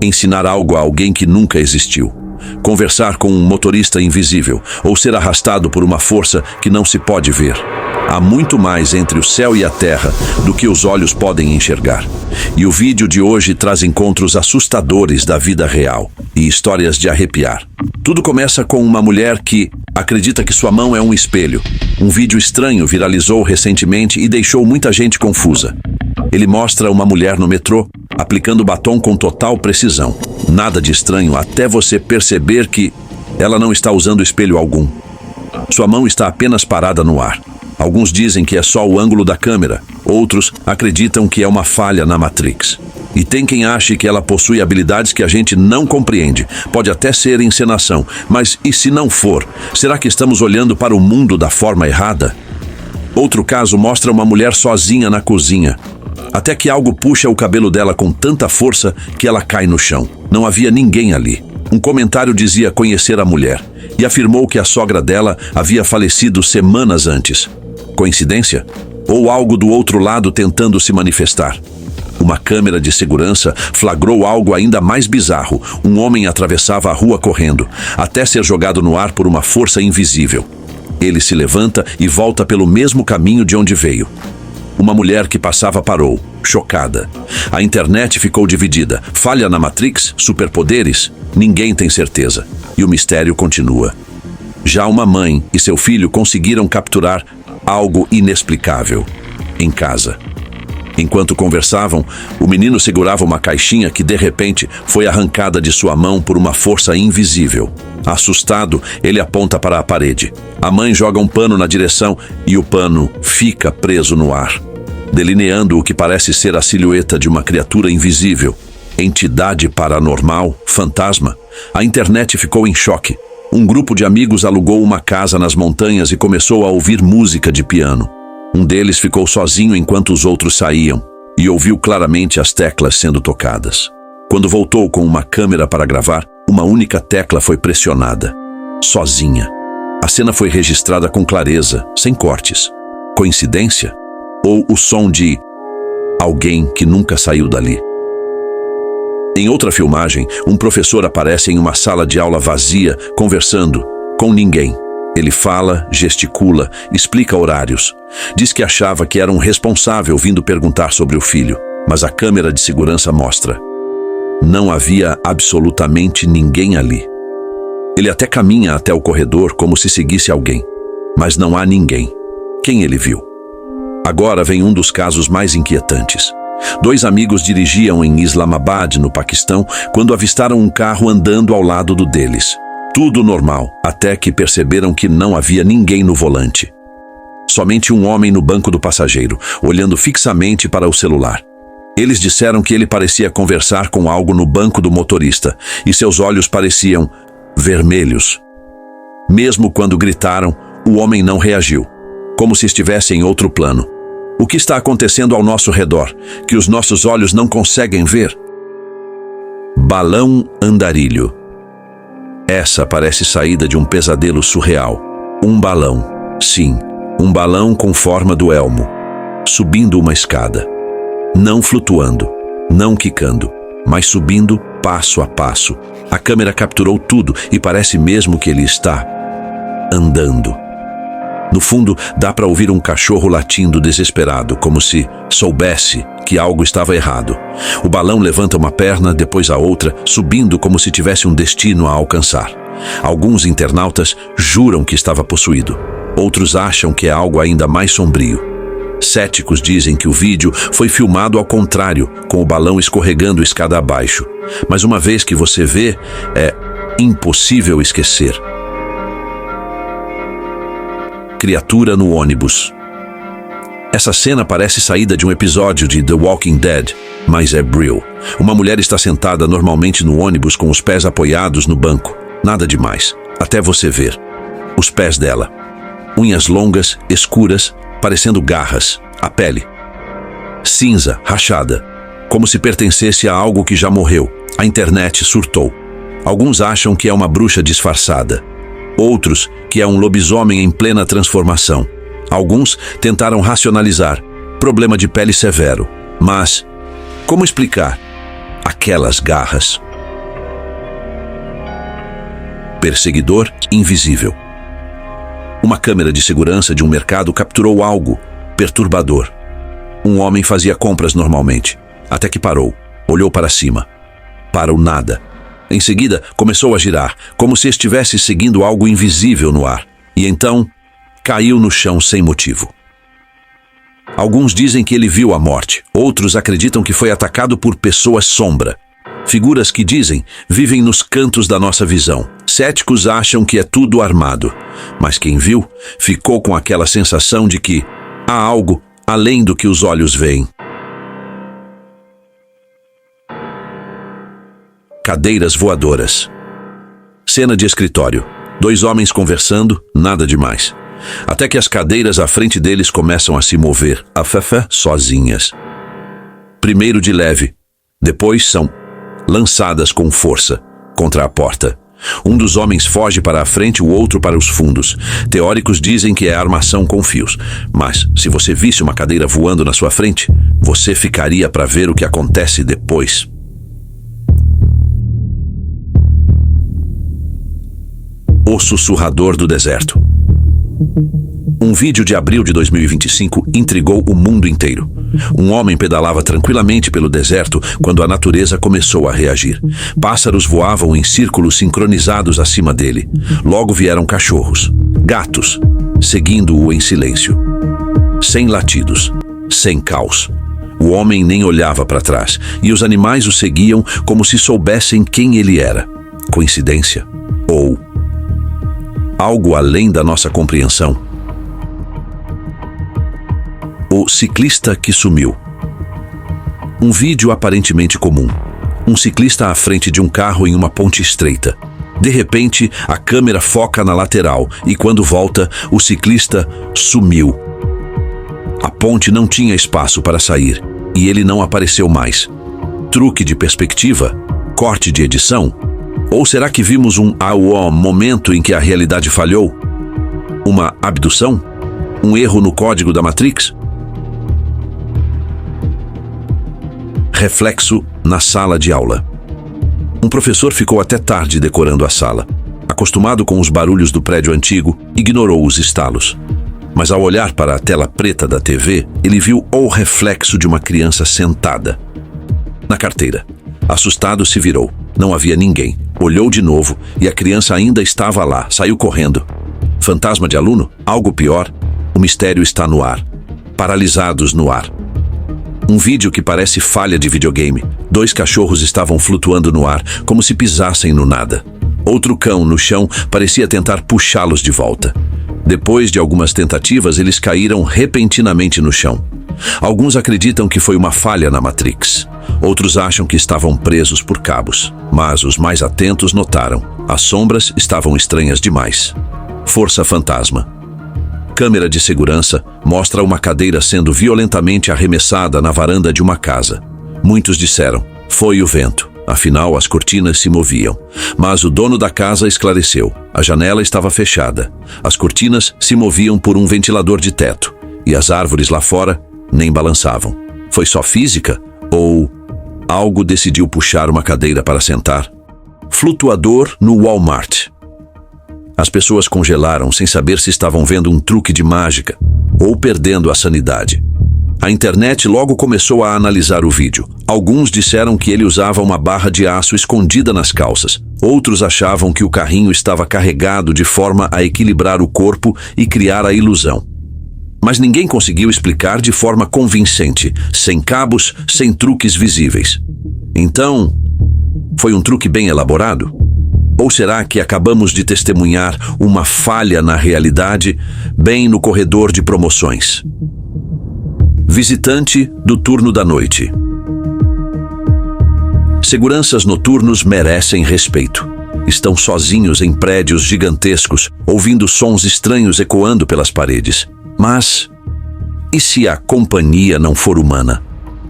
ensinar algo a alguém que nunca existiu, conversar com um motorista invisível ou ser arrastado por uma força que não se pode ver. Há muito mais entre o céu e a terra do que os olhos podem enxergar. E o vídeo de hoje traz encontros assustadores da vida real e histórias de arrepiar. Tudo começa com uma mulher que acredita que sua mão é um espelho. Um vídeo estranho viralizou recentemente e deixou muita gente confusa. Ele mostra uma mulher no metrô, aplicando batom com total precisão. Nada de estranho até você perceber que ela não está usando espelho algum. Sua mão está apenas parada no ar. Alguns dizem que é só o ângulo da câmera, outros acreditam que é uma falha na Matrix. E tem quem ache que ela possui habilidades que a gente não compreende. Pode até ser encenação, mas e se não for? Será que estamos olhando para o mundo da forma errada? Outro caso mostra uma mulher sozinha na cozinha, até que algo puxa o cabelo dela com tanta força que ela cai no chão. Não havia ninguém ali. Um comentário dizia conhecer a mulher e afirmou que a sogra dela havia falecido semanas antes. Coincidência? Ou algo do outro lado tentando se manifestar? Uma câmera de segurança flagrou algo ainda mais bizarro. Um homem atravessava a rua correndo, até ser jogado no ar por uma força invisível. Ele se levanta e volta pelo mesmo caminho de onde veio. Uma mulher que passava parou, chocada. A internet ficou dividida. Falha na Matrix? Superpoderes? Ninguém tem certeza. E o mistério continua. Já uma mãe e seu filho conseguiram capturar algo inexplicável em casa. Enquanto conversavam, o menino segurava uma caixinha que de repente foi arrancada de sua mão por uma força invisível. Assustado, ele aponta para a parede. A mãe joga um pano na direção e o pano fica preso no ar, delineando o que parece ser a silhueta de uma criatura invisível. Entidade paranormal? Fantasma? A internet ficou em choque. Um grupo de amigos alugou uma casa nas montanhas e começou a ouvir música de piano. Um deles ficou sozinho enquanto os outros saíam e ouviu claramente as teclas sendo tocadas. Quando voltou com uma câmera para gravar, uma única tecla foi pressionada. Sozinha. A cena foi registrada com clareza, sem cortes. Coincidência? Ou o som de alguém que nunca saiu dali? Em outra filmagem, um professor aparece em uma sala de aula vazia, conversando com ninguém. Ele fala, gesticula, explica horários. Diz que achava que era um responsável vindo perguntar sobre o filho, mas a câmera de segurança mostra. Não havia absolutamente ninguém ali. Ele até caminha até o corredor como se seguisse alguém, mas não há ninguém. Quem ele viu? Agora vem um dos casos mais inquietantes. 2 amigos dirigiam em Islamabad, no Paquistão, quando avistaram um carro andando ao lado do deles. Tudo normal, até que perceberam que não havia ninguém no volante. Somente um homem no banco do passageiro, olhando fixamente para o celular. Eles disseram que ele parecia conversar com algo no banco do motorista, e seus olhos pareciam vermelhos. Mesmo quando gritaram, o homem não reagiu, como se estivesse em outro plano. O que está acontecendo ao nosso redor, que os nossos olhos não conseguem ver? Balão andarilho. Essa parece saída de um pesadelo surreal. Um balão, sim, um balão com forma do elmo, subindo uma escada. Não flutuando, não quicando, mas subindo passo a passo. A câmera capturou tudo e parece mesmo que ele está andando. No fundo, dá para ouvir um cachorro latindo desesperado, como se soubesse que algo estava errado. O balão levanta uma perna, depois a outra, subindo como se tivesse um destino a alcançar. Alguns internautas juram que estava possuído. Outros acham que é algo ainda mais sombrio. Céticos dizem que o vídeo foi filmado ao contrário, com o balão escorregando escada abaixo. Mas uma vez que você vê, é impossível esquecer. Criatura no ônibus. Essa cena parece saída de um episódio de The Walking Dead, mas é real. Uma mulher está sentada normalmente no ônibus com os pés apoiados no banco. Nada demais, até você ver. Os pés dela. Unhas longas, escuras, parecendo garras. A pele. Cinza, rachada. Como se pertencesse a algo que já morreu. A internet surtou. Alguns acham que é uma bruxa disfarçada. Outros que é um lobisomem em plena transformação. Alguns tentaram racionalizar. Problema de pele severo. Mas, como explicar aquelas garras? perseguidor invisível. Uma câmera de segurança de um mercado capturou algo perturbador. Um homem fazia compras normalmente, até que parou, olhou para cima, para o nada. Em seguida, começou a girar, como se estivesse seguindo algo invisível no ar, e então caiu no chão sem motivo. Alguns dizem que ele viu a morte, outros acreditam que foi atacado por pessoas sombra. Figuras que dizem vivem nos cantos da nossa visão. Céticos acham que é tudo armado, mas quem viu ficou com aquela sensação de que há algo além do que os olhos veem. Cadeiras voadoras. Cena de escritório. 2 homens conversando, nada demais. Até que as cadeiras à frente deles começam a se mover, sozinhas. Primeiro de leve, depois são lançadas com força contra a porta. Um dos homens foge para a frente, o outro para os fundos. Teóricos dizem que é armação com fios, mas se você visse uma cadeira voando na sua frente, você ficaria para ver o que acontece depois. O sussurrador do deserto. Um vídeo de abril de 2025 intrigou o mundo inteiro. Um homem pedalava tranquilamente pelo deserto quando a natureza começou a reagir. Pássaros voavam em círculos sincronizados acima dele. Logo vieram cachorros, gatos, seguindo-o em silêncio. Sem latidos, sem caos. O homem nem olhava para trás, e os animais o seguiam como se soubessem quem ele era. Coincidência? Ou algo além da nossa compreensão? O ciclista que sumiu. Um vídeo aparentemente comum. Um ciclista à frente de um carro em uma ponte estreita. De repente, a câmera foca na lateral e quando volta, o ciclista sumiu. A ponte não tinha espaço para sair e ele não apareceu mais. Truque de perspectiva? Corte de edição? Ou será que vimos um momento em que a realidade falhou? Uma abdução? Um erro no código da Matrix? Reflexo na sala de aula. Um professor ficou até tarde decorando a sala. Acostumado com os barulhos do prédio antigo, ignorou os estalos. Mas ao olhar para a tela preta da TV, ele viu o reflexo de uma criança sentada na carteira. Assustado, se virou. Não havia ninguém. Olhou de novo e a criança ainda estava lá. Saiu correndo. Fantasma de aluno? Algo pior? O mistério está no ar. Paralisados no ar. Um vídeo que parece falha de videogame. 2 cachorros estavam flutuando no ar, como se pisassem no nada. Outro cão no chão parecia tentar puxá-los de volta. Depois de algumas tentativas, eles caíram repentinamente no chão. Alguns acreditam que foi uma falha na Matrix. Outros acham que estavam presos por cabos. Mas os mais atentos notaram. As sombras estavam estranhas demais. Força fantasma. Câmera de segurança mostra uma cadeira sendo violentamente arremessada na varanda de uma casa. Muitos disseram, foi o vento. Afinal, as cortinas se moviam. Mas o dono da casa esclareceu. A janela estava fechada. As cortinas se moviam por um ventilador de teto. E as árvores lá fora nem balançavam. Foi só física? Ou algo decidiu puxar uma cadeira para sentar? Flutuador no Walmart. As pessoas congelaram sem saber se estavam vendo um truque de mágica ou perdendo a sanidade. A internet logo começou a analisar o vídeo. Alguns disseram que ele usava uma barra de aço escondida nas calças. Outros achavam que o carrinho estava carregado de forma a equilibrar o corpo e criar a ilusão. Mas ninguém conseguiu explicar de forma convincente, sem cabos, sem truques visíveis. Então, foi um truque bem elaborado? Ou será que acabamos de testemunhar uma falha na realidade, bem no corredor de promoções? Visitante do turno da noite. Seguranças noturnos merecem respeito. Estão sozinhos em prédios gigantescos, ouvindo sons estranhos ecoando pelas paredes. Mas, e se a companhia não for humana?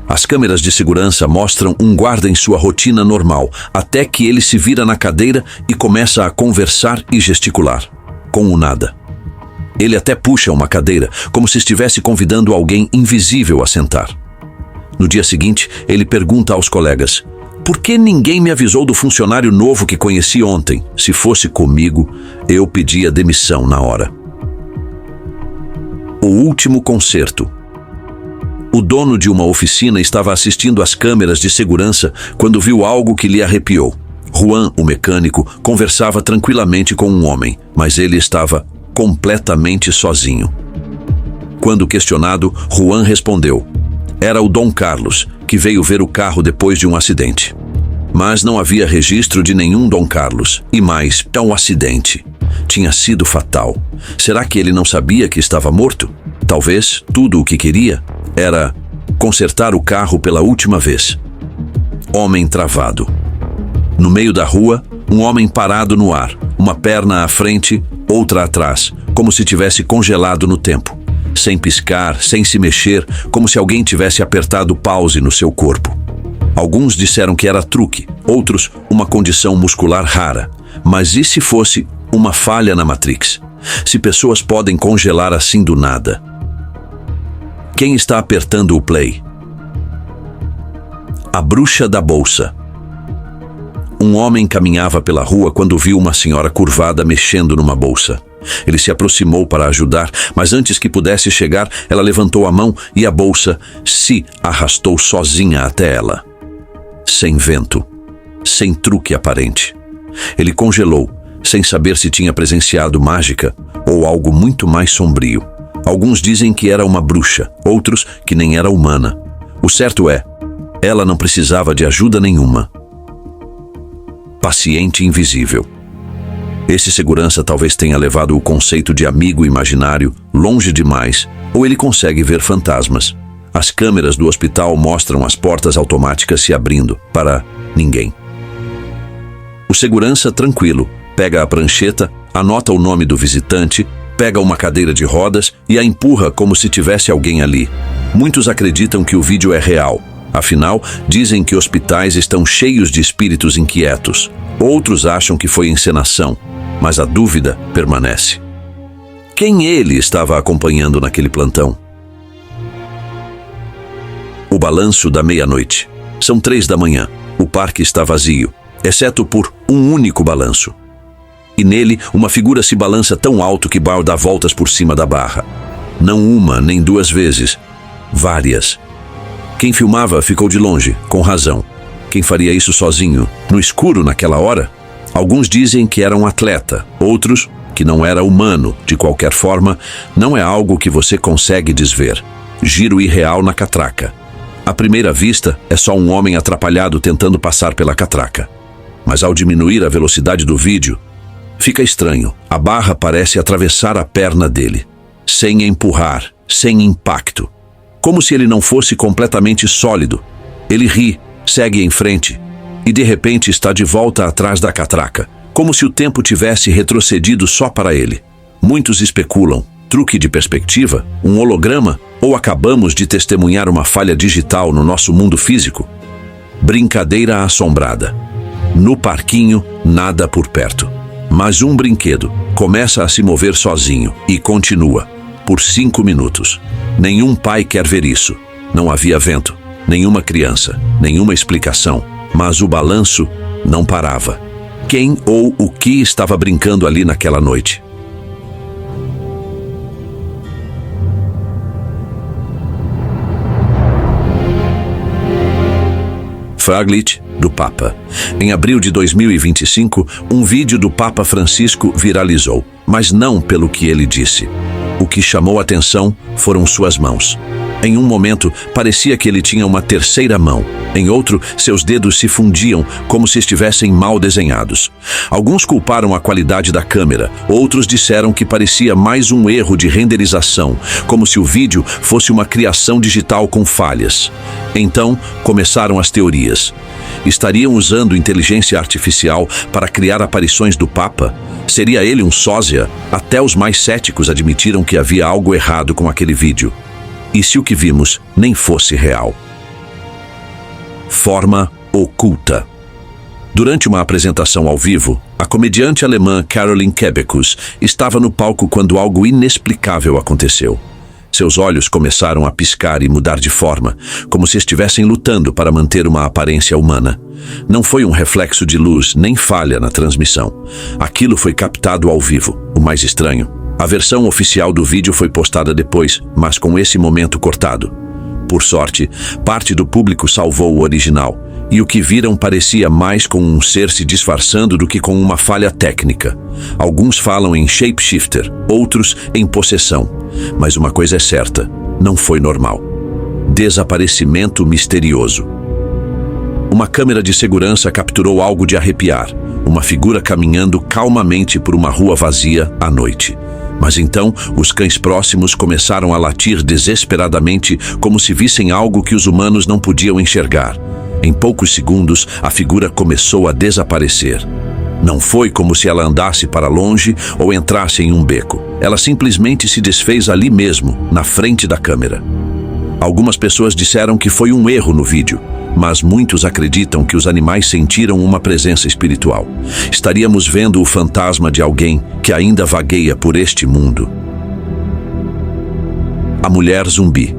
As câmeras de segurança mostram um guarda em sua rotina normal, até que ele se vira na cadeira e começa a conversar e gesticular, com o nada. Ele até puxa uma cadeira, como se estivesse convidando alguém invisível a sentar. No dia seguinte, ele pergunta aos colegas, Por que ninguém me avisou do funcionário novo que conheci ontem? Se fosse comigo, eu pedia demissão na hora. O último concerto. O dono de uma oficina estava assistindo às câmeras de segurança quando viu algo que lhe arrepiou. Juan, o mecânico, conversava tranquilamente com um homem, mas ele estava completamente sozinho. Quando questionado, Juan respondeu: era o Dom Carlos, que veio ver o carro depois de um acidente. Mas não havia registro de nenhum Dom Carlos. E mais, um acidente. Tinha sido fatal. Será que ele não sabia que estava morto? Talvez tudo o que queria era consertar o carro pela última vez. Homem travado. No meio da rua, um homem parado no ar, uma perna à frente, outra atrás, como se tivesse congelado no tempo. Sem piscar, sem se mexer, como se alguém tivesse apertado pause no seu corpo. Alguns disseram que era truque, outros uma condição muscular rara. Mas e se fosse uma falha na Matrix? Se pessoas podem congelar assim do nada? Quem está apertando o play? A bruxa da bolsa. Um homem caminhava pela rua quando viu uma senhora curvada mexendo numa bolsa. Ele se aproximou para ajudar, mas antes que pudesse chegar, ela levantou a mão e a bolsa se arrastou sozinha até ela. Sem vento, sem truque aparente. Ele congelou, sem saber se tinha presenciado mágica ou algo muito mais sombrio. Alguns dizem que era uma bruxa, outros que nem era humana. O certo é, ela não precisava de ajuda nenhuma. Paciente invisível. Esse segurança talvez tenha levado o conceito de amigo imaginário longe demais, ou ele consegue ver fantasmas. As câmeras do hospital mostram as portas automáticas se abrindo para ninguém. O segurança, tranquilo, pega a prancheta, anota o nome do visitante, pega uma cadeira de rodas e a empurra como se tivesse alguém ali. Muitos acreditam que o vídeo é real. Afinal, dizem que hospitais estão cheios de espíritos inquietos. Outros acham que foi encenação, mas a dúvida permanece. Quem ele estava acompanhando naquele plantão? O balanço da meia-noite. São 3 da manhã. O parque está vazio, exceto por um único balanço. E nele, uma figura se balança tão alto que dá voltas por cima da barra. Não uma, nem 2 vezes. Várias. Quem filmava ficou de longe, com razão. Quem faria isso sozinho, no escuro naquela hora? Alguns dizem que era um atleta, outros que não era humano. De qualquer forma, não é algo que você consegue desver. Giro irreal na catraca. À primeira vista, é só um homem atrapalhado tentando passar pela catraca. Mas ao diminuir a velocidade do vídeo, fica estranho. A barra parece atravessar a perna dele, sem empurrar, sem impacto. Como se ele não fosse completamente sólido. Ele ri, segue em frente, e de repente está de volta atrás da catraca, como se o tempo tivesse retrocedido só para ele. Muitos especulam, truque de perspectiva, um holograma, ou acabamos de testemunhar uma falha digital no nosso mundo físico? Brincadeira assombrada. No parquinho, nada por perto. Mas um brinquedo começa a se mover sozinho e continua, por 5 minutos. Nenhum pai quer ver isso. Não havia vento, nenhuma criança, nenhuma explicação. Mas o balanço não parava. Quem ou o que estava brincando ali naquela noite? Fraglit do Papa. Em abril de 2025, um vídeo do Papa Francisco viralizou, mas não pelo que ele disse. O que chamou a atenção foram suas mãos. Em um momento, parecia que ele tinha uma terceira mão. Em outro, seus dedos se fundiam como se estivessem mal desenhados. Alguns culparam a qualidade da câmera, outros disseram que parecia mais um erro de renderização, como se o vídeo fosse uma criação digital com falhas. Então, começaram as teorias. Estariam usando inteligência artificial para criar aparições do Papa? Seria ele um sósia? Até os mais céticos admitiram que havia algo errado com aquele vídeo. E se o que vimos nem fosse real? Forma oculta. Durante uma apresentação ao vivo, a comediante alemã Caroline Kebekus estava no palco quando algo inexplicável aconteceu. Seus olhos começaram a piscar e mudar de forma, como se estivessem lutando para manter uma aparência humana. Não foi um reflexo de luz nem falha na transmissão. Aquilo foi captado ao vivo. O mais estranho, a versão oficial do vídeo foi postada depois, mas com esse momento cortado. Por sorte, parte do público salvou o original, e o que viram parecia mais com um ser se disfarçando do que com uma falha técnica. Alguns falam em shapeshifter, outros em possessão. Mas uma coisa é certa, não foi normal. Desaparecimento misterioso. Uma câmera de segurança capturou algo de arrepiar, uma figura caminhando calmamente por uma rua vazia à noite. Mas então, os cães próximos começaram a latir desesperadamente, como se vissem algo que os humanos não podiam enxergar. Em poucos segundos, a figura começou a desaparecer. Não foi como se ela andasse para longe ou entrasse em um beco. Ela simplesmente se desfez ali mesmo, na frente da câmera. Algumas pessoas disseram que foi um erro no vídeo, mas muitos acreditam que os animais sentiram uma presença espiritual. Estaríamos vendo o fantasma de alguém que ainda vagueia por este mundo. A mulher zumbi.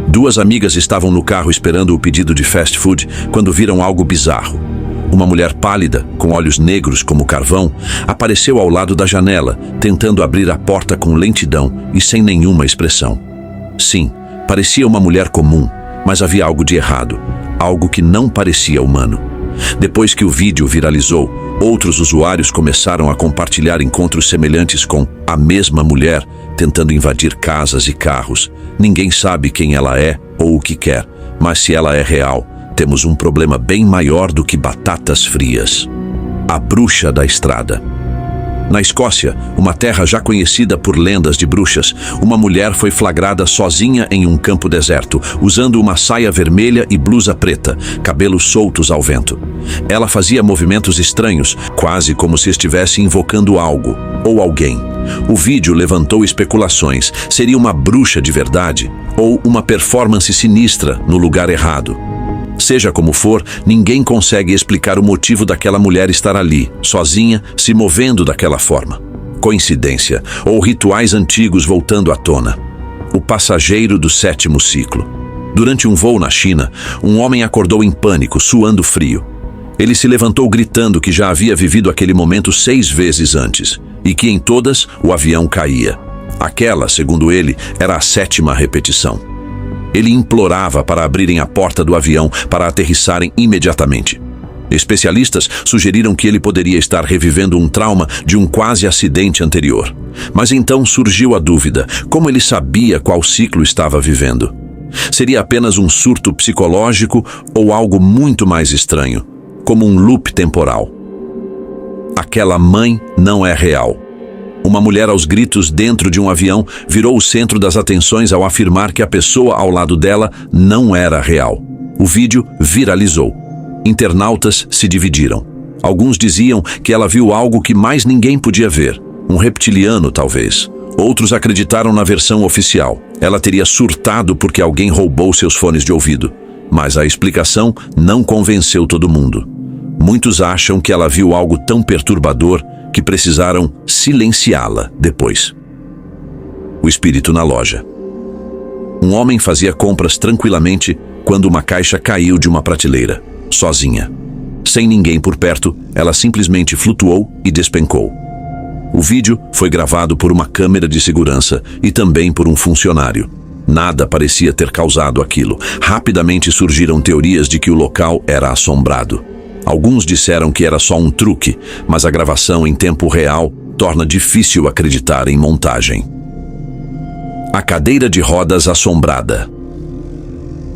Duas amigas estavam no carro esperando o pedido de fast food quando viram algo bizarro. Uma mulher pálida, com olhos negros como carvão, apareceu ao lado da janela, tentando abrir a porta com lentidão e sem nenhuma expressão. Sim, parecia uma mulher comum, mas havia algo de errado, algo que não parecia humano. Depois que o vídeo viralizou, outros usuários começaram a compartilhar encontros semelhantes com a mesma mulher, tentando invadir casas e carros. Ninguém sabe quem ela é ou o que quer, mas se ela é real, temos um problema bem maior do que batatas frias. A bruxa da estrada. Na Escócia, uma terra já conhecida por lendas de bruxas, uma mulher foi flagrada sozinha em um campo deserto, usando uma saia vermelha e blusa preta, cabelos soltos ao vento. Ela fazia movimentos estranhos, quase como se estivesse invocando algo ou alguém. O vídeo levantou especulações. Seria uma bruxa de verdade ou uma performance sinistra no lugar errado? Seja como for, ninguém consegue explicar o motivo daquela mulher estar ali, sozinha, se movendo daquela forma. Coincidência ou rituais antigos voltando à tona. O passageiro do 7º ciclo. Durante um voo na China, um homem acordou em pânico, suando frio. Ele se levantou gritando que já havia vivido aquele momento 6 vezes antes, e que em todas o avião caía. Aquela, segundo ele, era a 7ª repetição. Ele implorava para abrirem a porta do avião para aterrissarem imediatamente. Especialistas sugeriram que ele poderia estar revivendo um trauma de um quase acidente anterior. Mas então surgiu a dúvida: como ele sabia qual ciclo estava vivendo? Seria apenas um surto psicológico ou algo muito mais estranho, como um loop temporal? Aquela mãe não é real. Uma mulher aos gritos dentro de um avião virou o centro das atenções ao afirmar que a pessoa ao lado dela não era real. O vídeo viralizou. Internautas se dividiram. Alguns diziam que ela viu algo que mais ninguém podia ver, um reptiliano talvez. Outros acreditaram na versão oficial. Ela teria surtado porque alguém roubou seus fones de ouvido. Mas a explicação não convenceu todo mundo. Muitos acham que ela viu algo tão perturbador que precisaram silenciá-la depois. O espírito na loja. Um homem fazia compras tranquilamente quando uma caixa caiu de uma prateleira, sozinha. Sem ninguém por perto, ela simplesmente flutuou e despencou. O vídeo foi gravado por uma câmera de segurança e também por um funcionário. Nada parecia ter causado aquilo. Rapidamente surgiram teorias de que o local era assombrado. Alguns disseram que era só um truque, mas a gravação em tempo real torna difícil acreditar em montagem. A cadeira de rodas assombrada.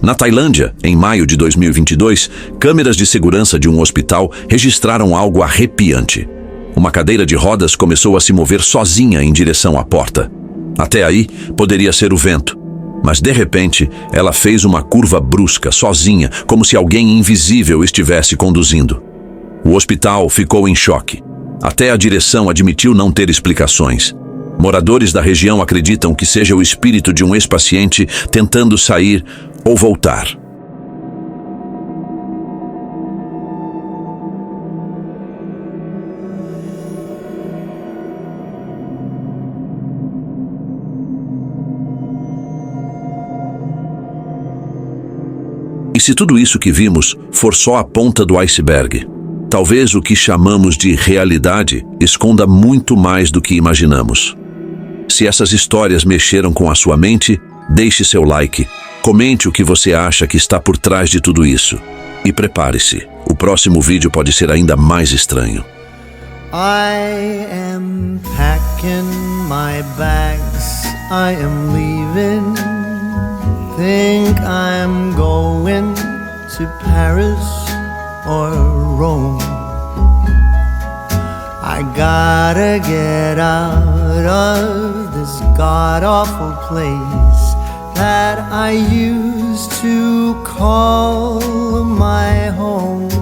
Na Tailândia, em maio de 2022, câmeras de segurança de um hospital registraram algo arrepiante. Uma cadeira de rodas começou a se mover sozinha em direção à porta. Até aí, poderia ser o vento. Mas, de repente, ela fez uma curva brusca, sozinha, como se alguém invisível estivesse conduzindo. O hospital ficou em choque. Até a direção admitiu não ter explicações. Moradores da região acreditam que seja o espírito de um ex-paciente tentando sair ou voltar. se tudo isso que vimos for só a ponta do iceberg? Talvez o que chamamos de realidade esconda muito mais do que imaginamos. Se essas histórias mexeram com a sua mente, deixe seu like, comente o que você acha que está por trás de tudo isso. E prepare-se, o próximo vídeo pode ser ainda mais estranho. I am packing my bags, I am leaving. Think I'm going to Paris or Rome. I gotta get out of this god-awful place that I used to call my home.